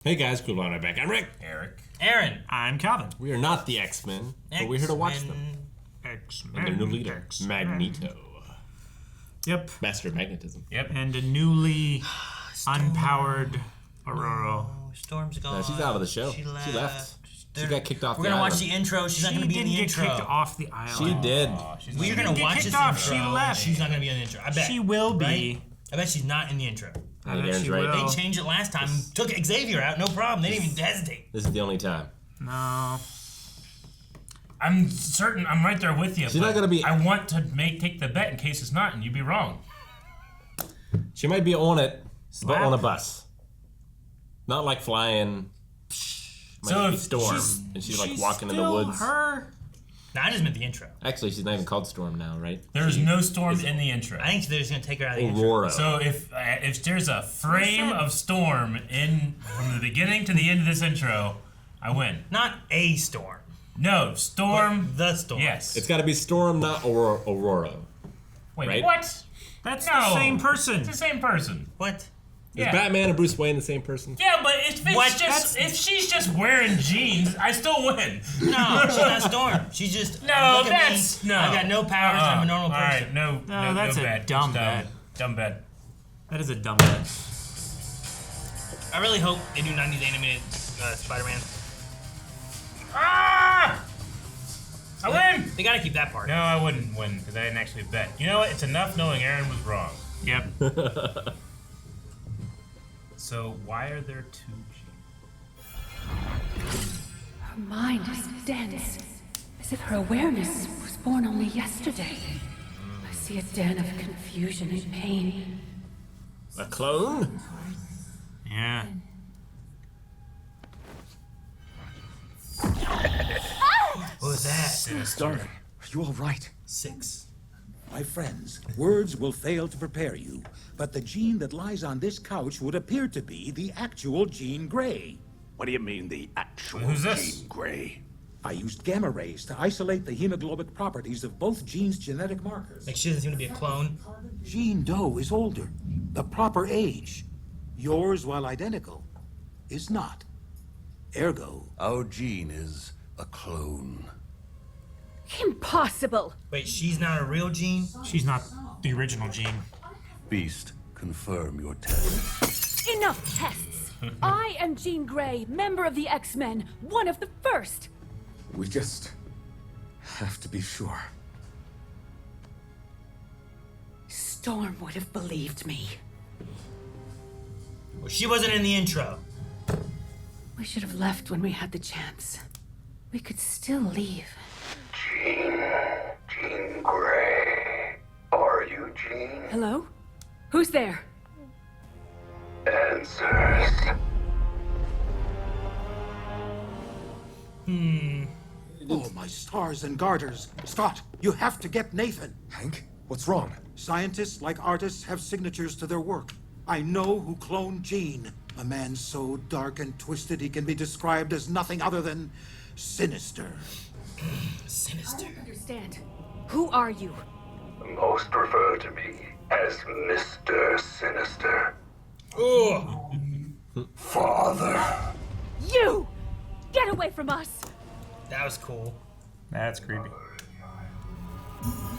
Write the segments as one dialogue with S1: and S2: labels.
S1: Hey guys, cool on my back. I'm Rick.
S2: Eric.
S3: Aaron.
S4: I'm Calvin.
S1: We are not the X-Men, but we're here to watch them.
S4: XMen.
S1: And their new leader, Magneto.
S4: Yep.
S1: Master of Magnetism.
S2: Yep.
S4: And a newly unpowered Aurora.
S3: Oh, Storm's gone.
S1: No, she's out of the show.
S3: She left.
S1: She got kicked off
S3: We're
S1: the
S3: gonna
S1: island.
S3: watch the intro. She's not
S4: She
S3: gonna be in
S4: didn't
S3: the
S4: get
S3: intro.
S4: kicked off the island.
S1: She did.
S3: We're gonna
S4: get
S3: watch
S4: kicked
S3: this
S4: off.
S3: intro.
S4: She left.
S3: She's not gonna be in the intro. I bet.
S4: She will be.
S3: Right? I bet she's not in the intro.
S1: I think Aaron's
S4: she
S1: right.
S4: will.
S3: They changed it last time. Took Xavier out. No problem. They didn't even hesitate.
S1: This is the only time.
S4: No.
S2: I'm certain. I'm right there with you.
S1: She's not gonna be.
S2: I want to take the bet in case it's not, and you'd be wrong.
S1: She might be on it, but
S4: Slap.
S1: on a bus. Not like flying. Might
S2: So
S1: be
S2: if
S1: Storm,
S2: she's-
S1: and she's like
S4: She's
S1: walking in the
S4: still
S1: woods.
S4: Her.
S3: No, I just meant the intro.
S1: Actually, she's not even called Storm now, right?
S2: There's no Storm in the intro.
S3: I think they're just gonna take her out of the intro.
S1: Aurora.
S2: So if there's a frame of Storm in from the beginning to the end of this intro, I win.
S3: Not a storm.
S2: No, Storm.
S3: But the storm.
S2: Yes.
S1: It's got to be Storm, not Aurora.
S2: Wait,
S1: right?
S2: what?
S4: That's
S2: No.
S4: the same person.
S2: It's the same person.
S3: What?
S1: Is
S2: Yeah.
S1: Batman and Bruce Wayne the same person?
S2: Yeah, but if it's
S3: What?
S2: just if she's just wearing jeans, I still win.
S3: No, she's not Storm. She's just.
S2: No,
S3: look at
S2: that's
S3: me.
S2: no.
S3: I got no powers. I'm a normal person.
S2: All right, no,
S4: that's a
S2: bet.
S4: dumb
S2: It's
S4: bet.
S2: Dumb bet.
S4: That is a dumb bet.
S3: I really hope they do 90s animated Spider-Man.
S2: Ah! I win.
S3: They gotta keep that part.
S2: No, I wouldn't win because I didn't actually bet. You know what? It's enough knowing Aaron was wrong.
S4: Yep.
S2: So why are there two G's?
S5: Her mind is dense, as if her awareness was born only yesterday. I see a den of confusion and pain.
S1: A clone?
S4: Yeah.
S3: What was that?
S2: Sinister.
S6: Darling, are you all right?
S3: 6.
S6: My friends, words will fail to prepare you, but the gene that lies on this couch would appear to be the actual Jean Grey.
S7: What do you mean, the actual
S2: Who's this?
S7: Jean Grey?
S6: I used gamma rays to isolate the hemoglobic properties of both Jean's genetic markers.
S3: Like she doesn't seem to be a clone.
S6: Jean Doe is older, the proper age. Yours, while identical, is not. Ergo,
S7: Our Jean is a clone.
S5: Impossible!
S3: Wait, she's not a real Jean?
S4: She's not the original Jean.
S7: Beast, confirm your test.
S5: Enough tests! I am Jean Grey, member of the X-Men, one of the first!
S6: we just have to be sure.
S5: Storm would have believed me.
S3: Well, she wasn't in the intro.
S5: We should have left when we had the chance. We could still leave.
S8: Jean Grey. Are you Jean?
S5: Hello? Who's there?
S8: Answers.
S6: Oh, my stars and garters. Scott, you have to get Nathan.
S9: Hank, what's wrong?
S6: Scientists, like artists, have signatures to their work. I know who cloned Jean. A man so dark and twisted he can be described as nothing other than sinister.
S3: Sinister.
S5: I don't understand. Who are you?
S8: Most refer to me as Mr. Sinister.
S3: Oh.
S8: Father.
S5: You! Get away from us!
S3: That was cool.
S4: That's creepy.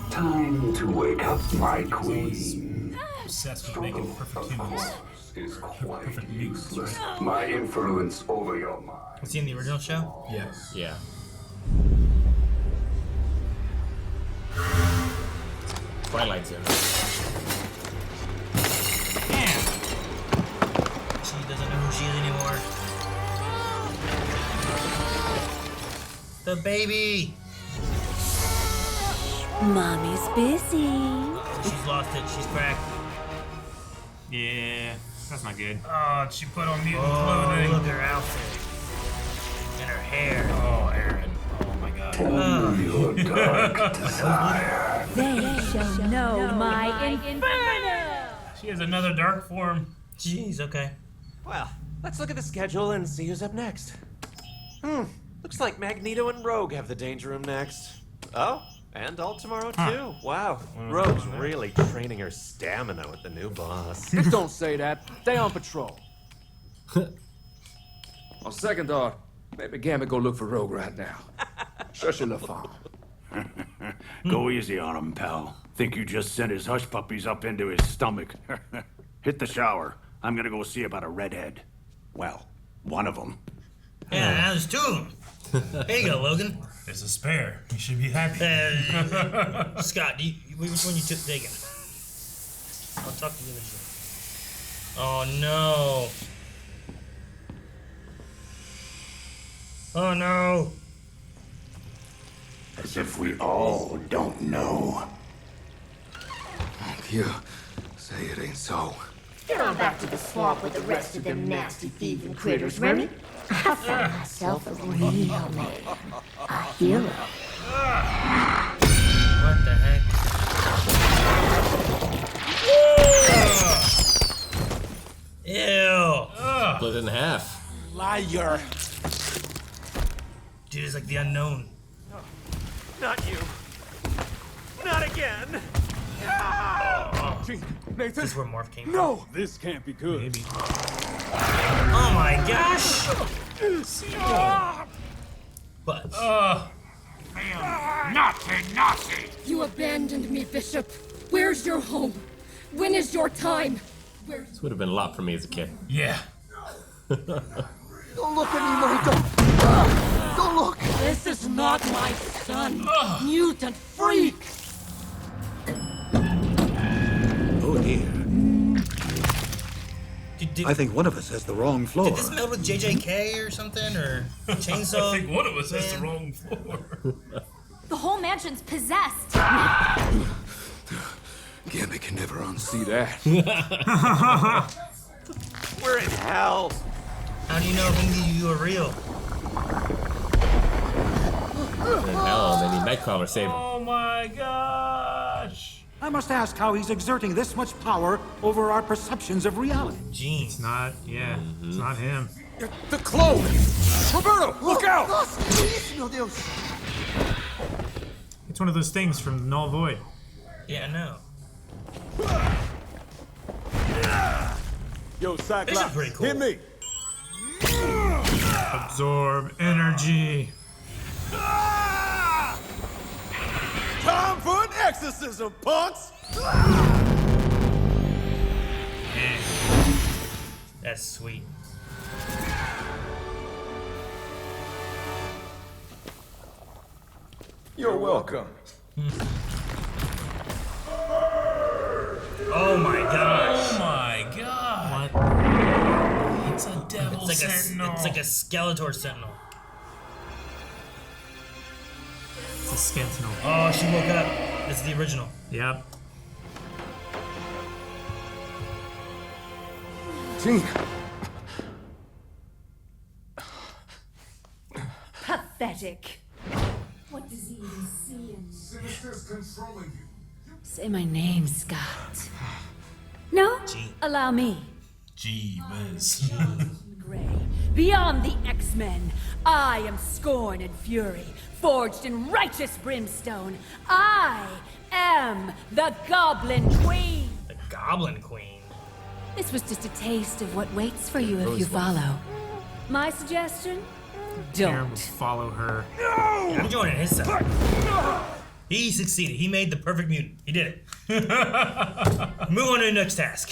S8: Time to wake up, my queen.
S2: Obsessed with making perfect humans.
S8: Is quite
S2: Perfect mutants.
S8: useless. My influence over your mind.
S3: Was he in the original show?
S2: Yes.
S1: Yeah. Twilight Zone.
S3: Damn. She doesn't know who she is anymore. The baby.
S5: Mommy's busy.
S3: She's lost it. She's cracked.
S4: Yeah. That's not good.
S2: Oh, she put on mutant
S3: Oh,
S2: clothing.
S3: look at her outfit. And her hair.
S2: Oh, Aaron. Oh my God.
S8: Your dark desire.
S5: They shall know my inferno!
S2: She has another dark form.
S3: Jeez, okay.
S10: Well, let's look at the schedule and see who's up next. Looks like Magneto and Rogue have the Danger Room next. Oh, and all tomorrow too. Wow, Rogue's really training her stamina with the new boss.
S9: Don't say that. Stay on patrol. On second thought, maybe Gambit go look for Rogue right now. Shush la femme.
S11: Go easy on him, pal. Think you just sent his hush puppies up into his stomach. Hit the shower. I'm gonna go see about a redhead. Well, one of them.
S3: Yeah, now there's two of them. There you go, Logan.
S2: There's a spare. You should be happy.
S3: Scott, which one you took taking? I'll talk to you later. Oh no. Oh no.
S7: As if we all don't know.
S9: You say it ain't so.
S12: Get on back to the swamp with the rest of them nasty thieving critters, Remy. I found myself a real man. A hero.
S3: What the heck? Ew.
S1: Split in half.
S10: Liar.
S3: Dude, it's like the unknown.
S10: Not you. Not again.
S3: This is where Morph came from.
S9: No! This can't be good.
S2: Maybe.
S3: Oh my gosh! But.
S11: Naughty!
S12: You abandoned me, Bishop. Where's your home? When is your time?
S1: This would have been a lot for me as a kid.
S2: Yeah.
S9: Don't look at me, Michael! Don't look!
S12: This is not my son. Mutant freak!
S6: Oh dear.
S3: Did
S6: I think one of us has the wrong floor.
S3: this meld with JJK or something? Or Chainsaw?
S2: I think one of us has the wrong floor.
S13: The whole mansion's possessed.
S9: Gambit can never unsee that.
S10: We're in hell.
S3: How do you know if you are real?
S1: Hell, they need Nightcrawler save him.
S2: Oh my gosh.
S6: I must ask how he's exerting this much power over our perceptions of reality.
S3: Gene.
S4: It's not, it's not him.
S9: The clone! Roberto, look out!
S4: It's one of those things from the Null Void.
S3: Yeah, I know.
S9: Yo,
S3: This is
S9: Cyclops,
S3: pretty cool.
S9: hit me!
S4: Absorb energy.
S9: Time for an exorcism, punks!
S3: That's sweet.
S9: You're welcome.
S3: Oh my gosh.
S2: Oh my god.
S3: What?
S2: It's a devil sentinel.
S3: It's like a Skeletor sentinel.
S4: It's a Sentinel.
S3: Oh, she woke up. This is the original.
S4: Yep.
S9: Gene.
S5: Pathetic.
S12: What does he even see in
S6: Sinister's controlling you.
S5: Say my name, Scott. No?
S3: Gee.
S5: Allow me.
S2: Gee whiz.
S5: Gray. Beyond the X-Men, I am scorn and fury, forged in righteous brimstone. I am the Goblin Queen.
S3: The Goblin Queen.
S5: This was just a taste of what waits for you if you follow. My suggestion?
S4: Karen will
S5: Don't.
S4: follow her.
S3: Yeah, I'm joining his side. He succeeded. He made the perfect mutant. He did it. Move on to the next task.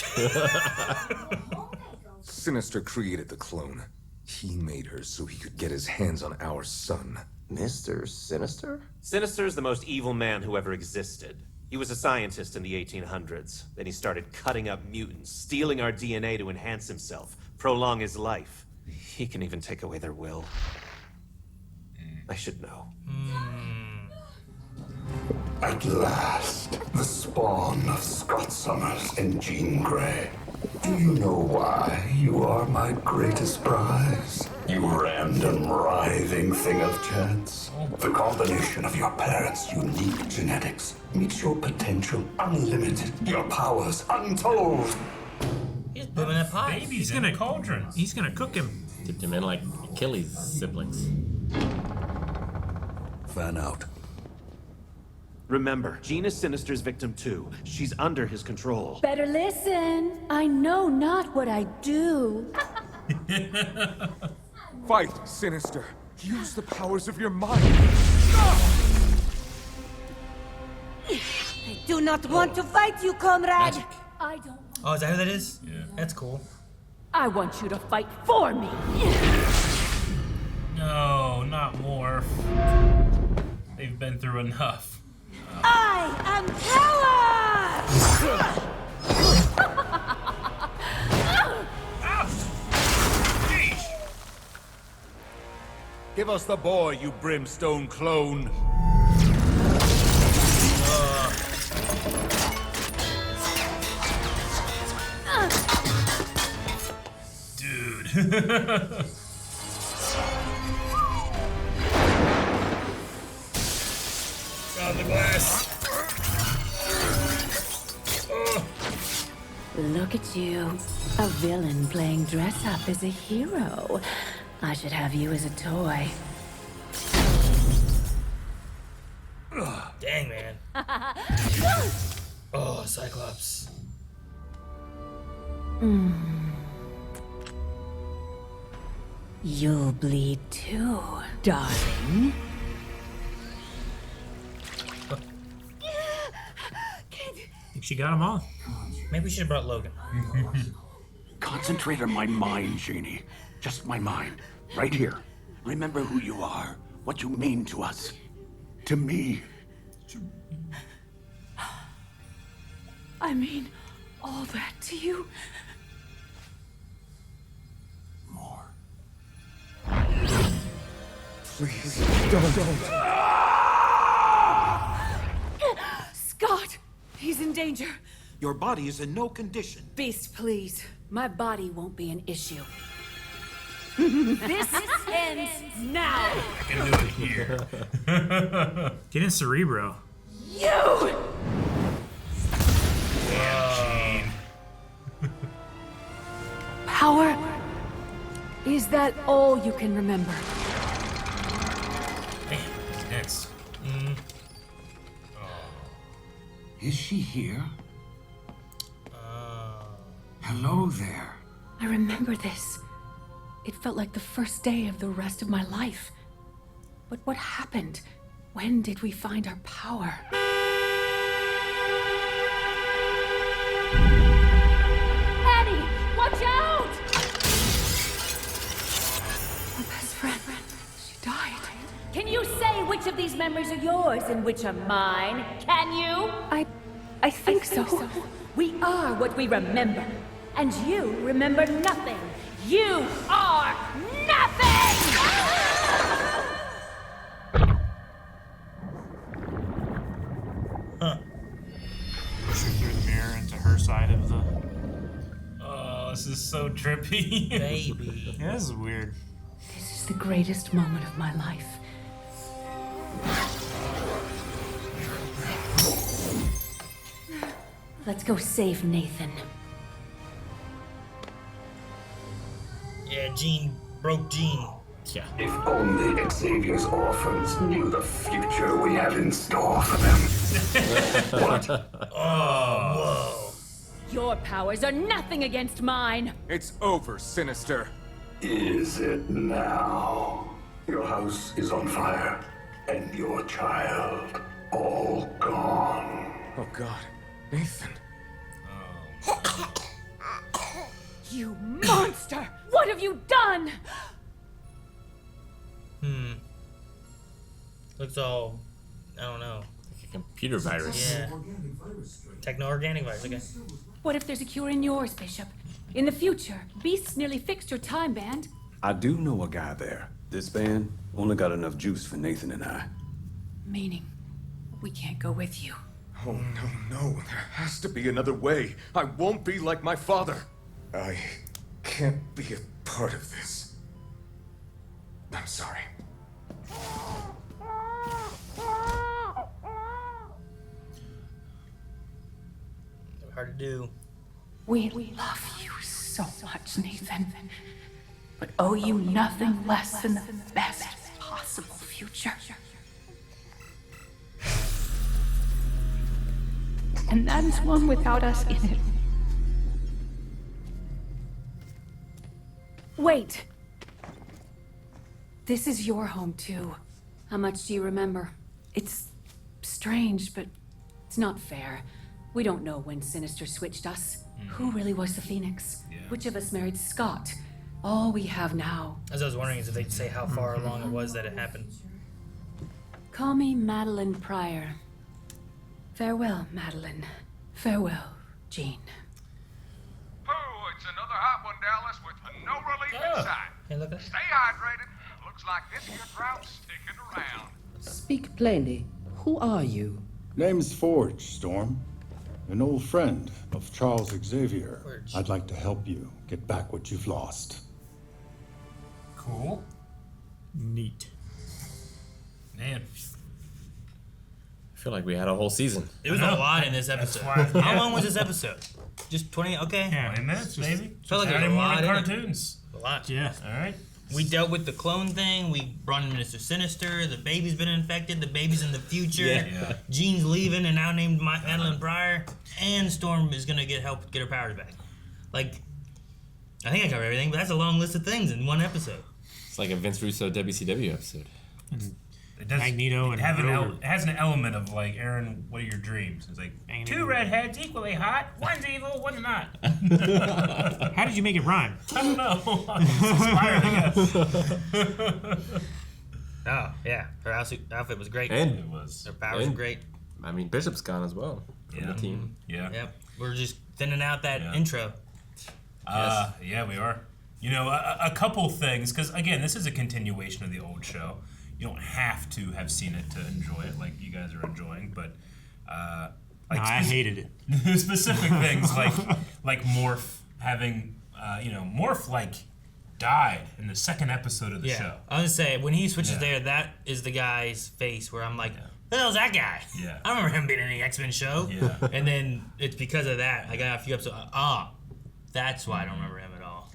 S9: Sinister created the clone. He made her so he could get his hands on our son.
S10: Mr. Sinister? Sinister's the most evil man who ever existed. He was a scientist in the 1800s. Then he started cutting up mutants, stealing our DNA to enhance himself, prolong his life. He can even take away their will. I should know.
S8: At last, the spawn of Scott Summers and Jean Grey. Do you know why you are my greatest prize? You random, writhing thing of chance. The combination of your parents' unique genetics makes your potential unlimited, your powers untold.
S3: He's booming that pie.
S2: Baby's in a cauldron.
S4: He's gonna cook him.
S1: Dipped him in like Achilles' siblings.
S7: Fan out.
S10: Remember, Jean is Sinister's victim too. She's under his control.
S5: Better listen. I know not what I do.
S9: Fight, Sinister. Use the powers of your mind.
S12: I do not want to fight you, comrade.
S5: I don't.
S3: Oh, is that who that is? Yeah. That's cool.
S5: I want you to fight for me.
S2: No, not Morph. They've been through enough.
S12: I am power!
S14: Give us the boy, you brimstone clone.
S2: Dude.
S3: Got the glass.
S5: Look at you. A villain playing dress up as a hero. I should have you as a toy.
S3: Dang, man. Oh, Cyclops.
S5: You'll bleed too, darling.
S4: I think she got them all.
S3: Maybe we should have brought Logan.
S11: Concentrate on my mind, Genie. Just my mind. Right here. Remember who you are. What you mean to us. To me.
S5: I mean, all that to you?
S11: More.
S9: Please, don't.
S5: Scott! He's in danger.
S6: Your body is in no condition.
S5: Beast, please. My body won't be an issue. This ends now!
S2: I can do it here.
S4: Get in Cerebro.
S5: You!
S2: Yeah, Gene.
S5: Power? Is that all you can remember?
S2: Damn, he's next.
S11: Is she here? Hello there.
S5: I remember this. It felt like the first day of the rest of my life. But what happened? When did we find our power? Annie! Watch out! My best friend. She died. Can you say which of these memories are yours and which are mine? Can you? I think so. We are what we remember. And you remember nothing. You are nothing!
S2: Pushing through the mirror into her side of the... Oh, this is so trippy.
S3: Baby.
S2: Yeah, this is weird.
S5: This is the greatest moment of my life. Let's go save Nathan.
S3: Yeah, Jean broke Jean.
S1: Yeah.
S8: If only Xavier's orphans knew the future we have in store for them. What?
S3: Oh, whoa.
S5: Your powers are nothing against mine.
S9: It's over, Sinister.
S8: Is it now? Your house is on fire, and your child all gone.
S9: Oh God, Nathan.
S5: You monster! What have you done?
S3: Looks all, I don't know.
S1: Like a computer virus.
S3: Yeah. Techno-organic virus, okay.
S5: What if there's a cure in yours, Bishop? In the future, beasts nearly fixed your time band.
S7: I do know a guy there. This band only got enough juice for Nathan and I.
S5: Meaning, we can't go with you.
S9: Oh, no. There has to be another way. I won't be like my father. I can't be a part of this. I'm sorry.
S3: Hard to do.
S5: We love you so much, Nathan. But owe you nothing less than the best possible future. And that is one without us in it. Wait. This is your home, too. How much do you remember? It's strange, but it's not fair. We don't know when Sinister switched us. Who really was the Phoenix? Which of us married Scott? All we have now.
S3: As I was wondering is if they'd say how far along it was that it happened.
S5: Call me Madeline Pryor. Farewell, Madeline. Farewell, Jean.
S15: Oh, it's another hot one, Dallas, with no relief in sight.
S3: Hey, look at
S15: Stay hydrated. Looks like this here drought's sticking around.
S16: Speak plainly. Who are you?
S17: Name's Forge, Storm. An old friend of Charles Xavier.
S3: Forge.
S17: I'd like to help you get back what you've lost.
S2: Cool.
S4: Neat.
S2: Man.
S1: I feel like we had a whole season.
S3: It was a lot in this episode. How long was this episode? Just 20? Okay.
S2: Yeah, 20 minutes, maybe.
S3: Felt like it was a
S2: more
S3: lot in it.
S2: cartoons.
S3: A lot.
S4: Yeah.
S2: All right.
S3: We dealt with the clone thing. We brought in Mr. Sinister. The baby's been infected. The baby's in the future.
S1: Yeah.
S3: Jean's leaving and now named Madeline Pryor. And Storm is gonna get help get her powers back. Like, I think I covered everything, but that's a long list of things in one episode.
S1: It's like a Vince Russo WCW episode.
S2: It does,
S4: Magneto and
S2: it has an element of like, Aaron, what are your dreams? It's like, two redheads equally hot. One's evil, one's not.
S4: How did you make it rhyme?
S2: I don't know. I'm just inspired, I guess.
S3: Oh, yeah. Her outfit was great.
S1: And
S2: It was.
S3: Her powers were great.
S1: I mean, Bishop's gone as well from the team.
S2: Yeah.
S3: Yep. We're just thinning out that intro.
S2: Yeah, we are. You know, a couple things, because again, this is a continuation of the old show. You don't have to have seen it to enjoy it like you guys are enjoying, but like
S4: I hated it.
S2: specific things like Morph having Morph like died in the second episode of the show.
S3: I was gonna say when he switches there, that is the guy's face where I'm like, who the hell's that guy?
S2: Yeah.
S3: I don't remember him being in the X-Men show.
S2: Yeah.
S3: And then it's because of that I got a few episodes. That's why I don't remember him at all.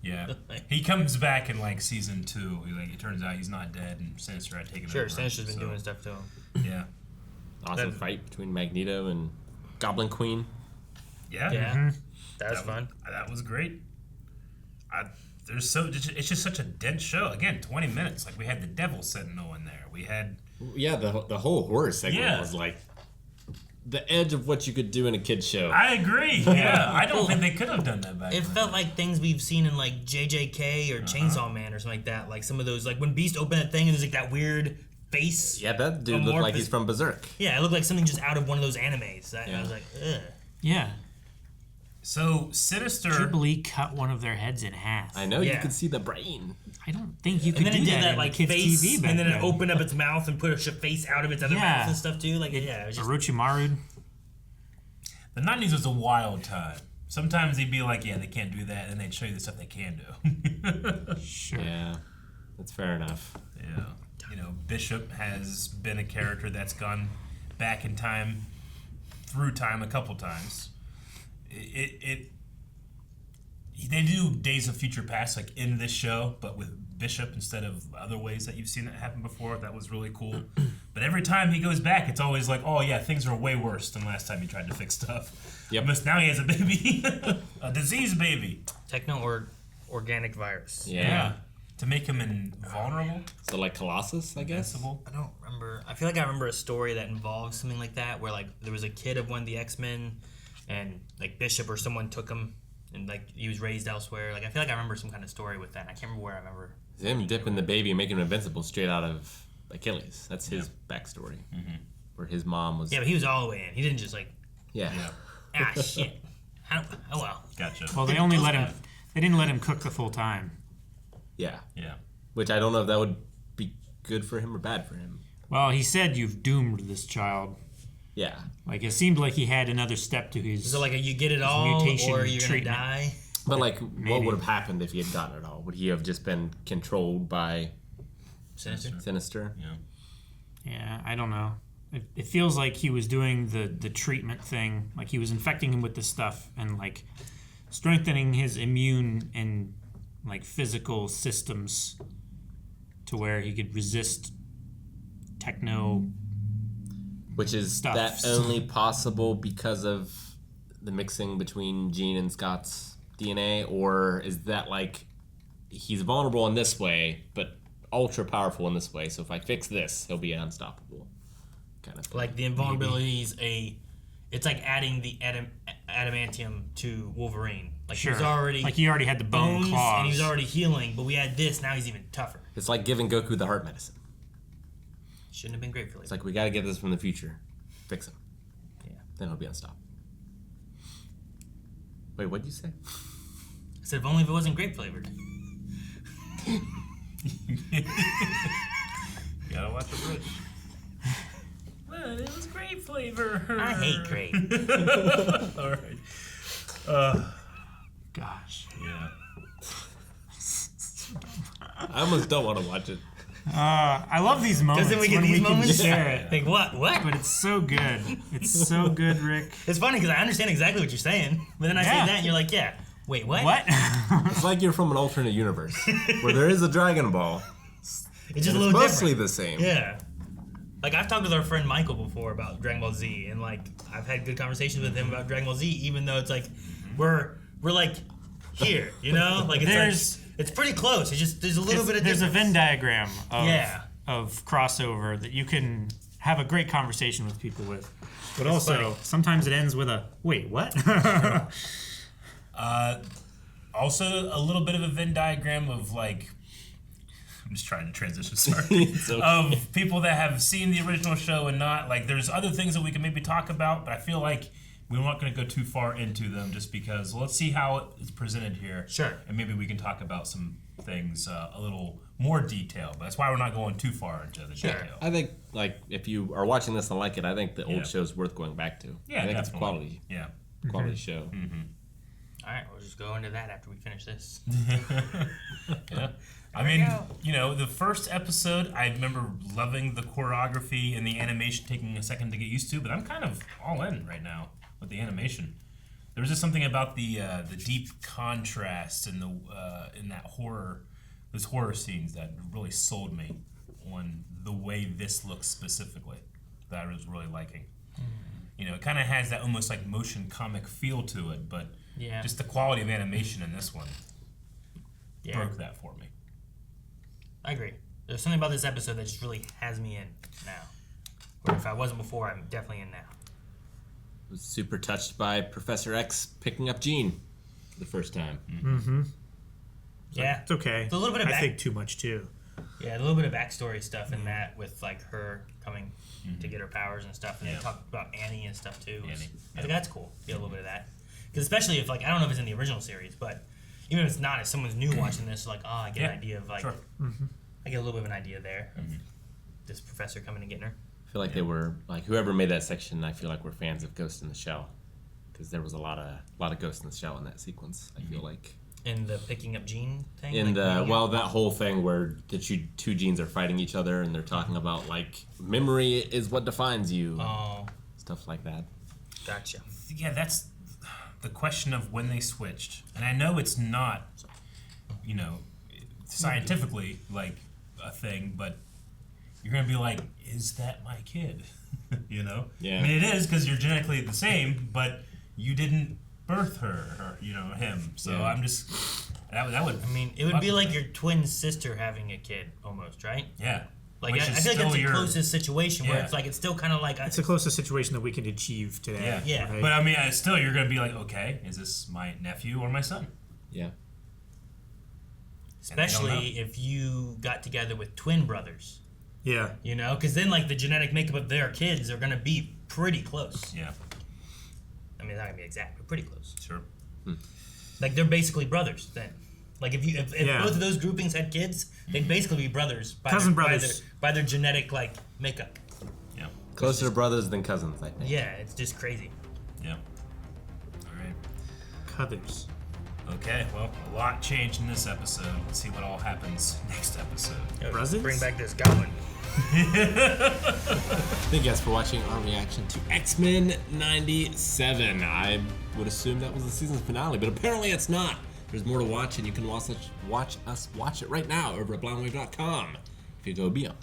S2: Yeah, he comes back in like season 2. It turns out he's not dead, and Sinister had taken over.
S3: Sure, Sinister's been doing stuff to him.
S2: Yeah.
S1: Awesome fight between Magneto and Goblin Queen.
S2: Yeah.
S3: Yeah. That was fun.
S2: That was great. It's just such a dense show. Again, 20 minutes. Like we had the Devil Sentinel in there. We had
S1: the whole horror segment was like the edge of what you could do in a kid's show.
S2: I agree. Yeah, I don't think they could have done that back
S3: It
S2: then.
S3: felt like things we've seen in like JJK or Chainsaw Man or something like that. Like some of those, like when Beast opened that thing and there's like that weird face.
S1: Yeah, that dude looked like he's from Berserk.
S3: Yeah, it looked like something just out of one of those animes. I was like, ugh.
S4: Yeah.
S2: So Sinister.
S4: Jubilee cut one of their heads in half.
S1: I know, you could see the brain.
S4: I don't think you could
S3: And then
S4: do
S3: it did that
S4: in
S3: like
S4: kids'
S3: face,
S4: TV back
S3: and then
S4: then.
S3: it opened up its mouth and put a face out of its other mouth and stuff too. Like, it was just
S4: Orochimaru.
S2: The 90s was a wild time. Sometimes they'd be like, yeah, they can't do that, and they'd show you the stuff they can do.
S4: Sure.
S1: Yeah, that's fair enough.
S2: Yeah. You know, Bishop has been a character that's gone back in time, through time a couple times. They do Days of Future Past like in this show, but with Bishop instead of other ways that you've seen it happen before. That was really cool. But every time he goes back, it's always like, oh yeah, things are way worse than last time he tried to fix stuff.
S1: Yep.
S2: Unless now he has a baby, a disease baby.
S3: techno or organic virus.
S1: Yeah.
S2: To make him invulnerable.
S1: So like Colossus, I guess.
S3: I don't remember. I feel like I remember a story that involved something like that, where like there was a kid of one of the X-Men, and like Bishop or someone took him, and like he was raised elsewhere. Like I feel like I remember some kind of story with that. And I can't remember where I remember.
S1: Him dipping the baby and making him invincible straight out of Achilles. That's his backstory.
S2: Mm-hmm.
S1: Where his mom was.
S3: Yeah, but he was all the way in. He didn't just like.
S1: Yeah.
S3: Shit. Oh well.
S2: Gotcha.
S4: Well, they only let him. They didn't let him cook the full time.
S1: Yeah.
S2: Yeah.
S1: Which I don't know if that would be good for him or bad for him.
S4: Well, he said you've doomed this child.
S1: Yeah.
S4: Like it seemed like he had another step to his.
S3: So like you get it all,
S4: mutation
S3: or you're
S4: treatment.
S3: gonna die.
S1: But like, what would have happened if he had gotten it all? Would he have just been controlled by Sinister?
S2: Yeah.
S4: Yeah, I don't know. It feels like he was doing the treatment thing, like he was infecting him with this stuff and like strengthening his immune and like physical systems to where he could resist techno.
S1: Which is that only possible because of the mixing between Jean and Scott's DNA, or is that like he's vulnerable in this way, but ultra powerful in this way. So if I fix this, he'll be unstoppable. Kind of thing.
S3: Like the invulnerability's it's like adding the adamantium to Wolverine. Like
S4: Sure.
S3: he was already
S4: Like he already had the bone
S3: bones,
S4: claws.
S3: and he was already healing. But we add this, now he's even tougher.
S1: It's like giving Goku the heart medicine.
S3: Shouldn't have been great for
S1: It's like we got to get this from the future. Fix him.
S3: Yeah.
S1: Then he'll be unstoppable. Wait, what'd you say?
S3: I said if only if it wasn't grape flavored.
S2: Gotta watch the bridge.
S3: Well, it was grape flavor. I hate grape.
S2: All right.
S4: Gosh.
S2: Yeah.
S1: I almost don't want to watch it.
S4: I love these moments.
S3: Doesn't we get
S4: when
S3: these
S4: we
S3: moments?
S4: Can share it.
S3: Like what? What?
S4: But it's so good. It's so good, Rick.
S3: It's funny because I understand exactly what you're saying, but then I say that and you're like, yeah. Wait, what?
S4: What?
S1: It's like you're from an alternate universe where there is a Dragon Ball.
S3: It's just a
S1: and
S3: little
S1: it's mostly
S3: different.
S1: the same.
S3: Yeah. Like I've talked with our friend Michael before about Dragon Ball Z, and like I've had good conversations with him about Dragon Ball Z, even though it's like we're like here, you know, like it's it's pretty close. It's just there's a little bit of
S4: there's
S3: difference.
S4: a Venn diagram of
S3: of
S4: crossover that you can have a great conversation with people with, but also
S3: funny.
S4: sometimes it ends with a wait, what?
S2: Also, a little bit of a Venn diagram of like, I'm just trying to transition, sorry, of people that have seen the original show and not. Like, there's other things that we can maybe talk about, but I feel like we're not going to go too far into them just because let's see how it's presented here.
S3: Sure.
S2: And maybe we can talk about some things a little more detail, but that's why we're not going too far into the detail.
S1: I think, like, if you are watching this and like it, I think the old show's worth going back to.
S2: Yeah,
S1: I think
S2: definitely.
S1: it's a quality.
S2: Yeah.
S1: Quality show.
S2: Mm-hmm.
S3: All right, we'll just go into that after we finish this.
S2: Yeah. I mean, you know, the first episode, I remember loving the choreography and the animation taking a second to get used to, but I'm kind of all in right now with the animation. There was just something about the deep contrast and in that those horror scenes that really sold me on the way this looks specifically that I was really liking. You know, it kind of has that almost like motion comic feel to it, but just the quality of animation in this one broke that for me.
S3: I agree. There's something about this episode that just really has me in now. Where if I wasn't before, I'm definitely in now.
S1: I was super touched by Professor X picking up Jean for the first time.
S4: Mm-hmm.
S3: Yeah.
S4: It's okay.
S3: It's a little bit of
S4: I think too much too.
S3: Yeah, a little bit of backstory stuff in that with like her coming to get her powers and stuff, and they talk about Annie and stuff too. I think that's cool. Get a little bit of that, because especially if like I don't know if it's in the original series, but even if it's not, if someone's new watching this, like I get an idea of like I get a little bit of an idea there. This professor coming and getting her.
S1: I feel like they were like whoever made that section. I feel like we're fans of Ghost in the Shell because there was a lot of Ghost in the Shell in that sequence. I feel like.
S3: In the picking up Jean thing?
S1: In the that whole thing where the two genes are fighting each other and they're talking about like memory is what defines you. Stuff like that.
S3: Gotcha.
S2: Yeah, that's the question of when they switched. And I know it's not, you know, scientifically like a thing, but you're going to be like, is that my kid? You know?
S1: Yeah.
S2: I mean, it is because you're genetically the same, but you didn't birth her or, you know, him. So I'm just, that would.
S3: I mean, it would be like your twin sister having a kid almost, right?
S2: Yeah.
S3: Like, I feel like that's the closest situation where it's like, it's still kind of like.
S4: It's the closest situation that we can achieve today.
S2: Yeah.
S4: Right?
S2: But I mean, still, you're going to be like, okay, is this my nephew or my son?
S1: Yeah.
S3: Especially if you got together with twin brothers.
S4: Yeah.
S3: You know, because then like the genetic makeup of their kids are going to be pretty close.
S2: Yeah.
S3: I mean, not going to be exact, but pretty close.
S2: Sure.
S3: Like they're basically brothers then. Like if both of those groupings had kids, they'd basically be brothers.
S4: Cousin brothers.
S3: By their genetic like makeup.
S2: Yeah.
S1: Closer to brothers than cousins, I think.
S3: Yeah, it's just crazy.
S2: Yeah. All right.
S4: Cothers.
S2: Okay, well, a lot changed in this episode. Let's see what all happens next episode.
S3: Brothers? Bring back this goblin.
S1: Thank you guys for watching our reaction to X-Men 97. I would assume that was the season's finale, but apparently it's not. There's more to watch, and you can watch us watch it right now over at blindwave.com if you go beyond.